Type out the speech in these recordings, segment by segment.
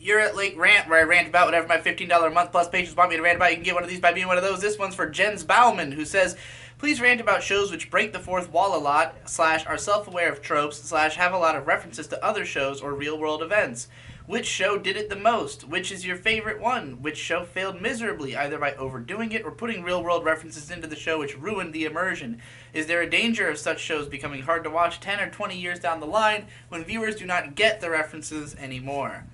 You're at Lake Rant, where I rant about whatever my $15 a month plus patrons want me to rant about. You can get one of these by being one of those. This one's for Jens Bauman, who says, please rant about shows which break the fourth wall a lot, / are self-aware of tropes, / have a lot of references to other shows or real-world events. Which show did it the most? Which is your favorite one? Which show failed miserably, either by overdoing it or putting real-world references into the show which ruined the immersion? Is there a danger of such shows becoming hard to watch 10 or 20 years down the line when viewers do not get the references anymore?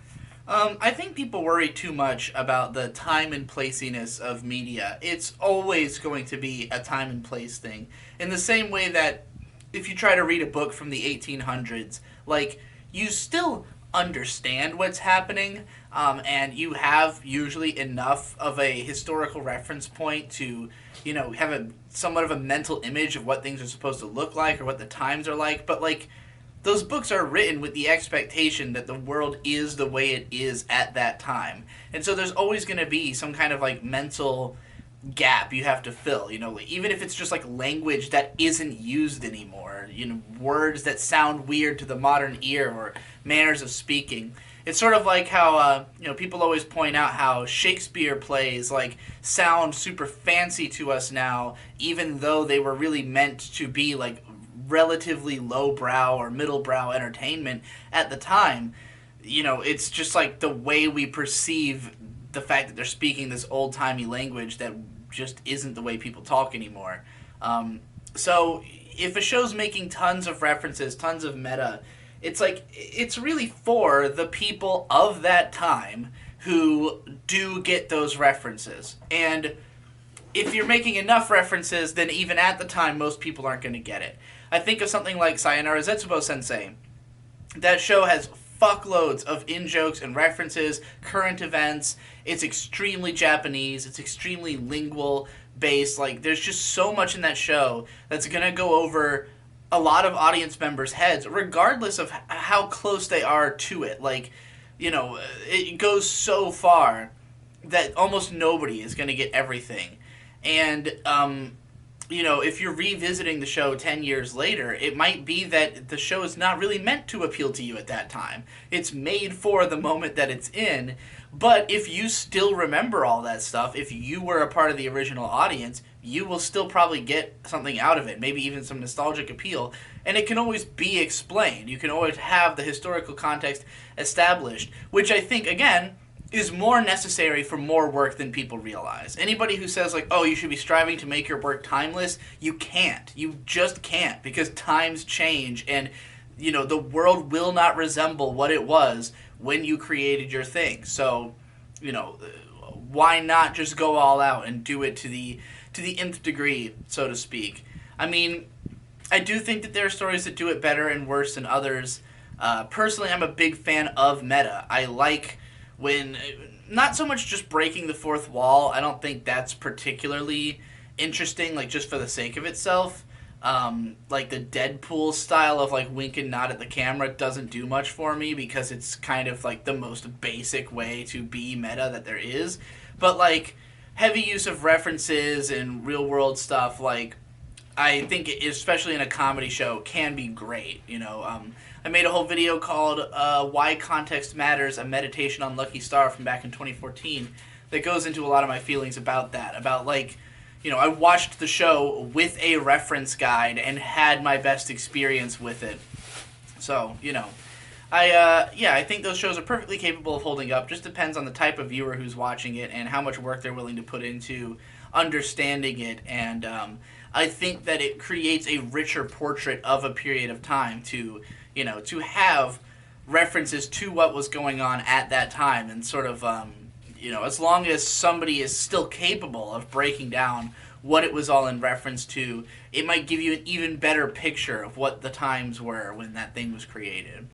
I think people worry too much about the time and placiness of media. It's always going to be a time and place thing. In the same way that if you try to read a book from the 1800s, like, you still understand what's happening, and you have usually enough of a historical reference point to, have a somewhat of a mental image of what things are supposed to look like or what the times are like. But, like, those books are written with the expectation that the world is the way it is at that time. And so there's always going to be some kind of, like, mental gap you have to fill, even if it's just, like, language that isn't used anymore, words that sound weird to the modern ear or manners of speaking. It's sort of like how, people always point out how Shakespeare plays, like, sound super fancy to us now, even though they were really meant to be, like, relatively lowbrow or middlebrow entertainment at the time. It's just like the way we perceive the fact that they're speaking this old-timey language that just isn't the way people talk anymore. So if a show's making tons of references, tons of meta, it's really for the people of that time who do get those references. And if you're making enough references, then even at the time, most people aren't going to get it. I think of something like Sayonara Zetsubo Sensei. That show has fuckloads of in-jokes and references, current events. It's extremely Japanese. It's extremely lingual based. Like, there's just so much in that show that's going to go over a lot of audience members' heads, regardless of how close they are to it. Like, it goes so far that almost nobody is going to get everything. And, if you're revisiting the show 10 years later, it might be that the show is not really meant to appeal to you at that time. It's made for the moment that it's in, but if you still remember all that stuff, if you were a part of the original audience, you will still probably get something out of it, maybe even some nostalgic appeal, and it can always be explained. You can always have the historical context established, which I think, again, is more necessary for more work than people realize. Anybody who says, like, oh, you should be striving to make your work timeless, you can't. You just can't, because times change, and, the world will not resemble what it was when you created your thing. So, why not just go all out and do it to the nth degree, so to speak? I mean, I do think that there are stories that do it better and worse than others. Personally, I'm a big fan of meta. I like when, not so much just breaking the fourth wall. I don't think that's particularly interesting, like, just for the sake of itself. Like, the Deadpool style of, like, wink and nod at the camera doesn't do much for me, because it's kind of, like, the most basic way to be meta that there is. But, like, heavy use of references and real-world stuff, like, I think, especially in a comedy show, can be great, I made a whole video called Why Context Matters, a meditation on Lucky Star from back in 2014 that goes into a lot of my feelings about that. About, like, I watched the show with a reference guide and had my best experience with it. So, I think those shows are perfectly capable of holding up. Just depends on the type of viewer who's watching it and how much work they're willing to put into understanding it. And I think that it creates a richer portrait of a period of time to have references to what was going on at that time, and sort of, as long as somebody is still capable of breaking down what it was all in reference to, it might give you an even better picture of what the times were when that thing was created.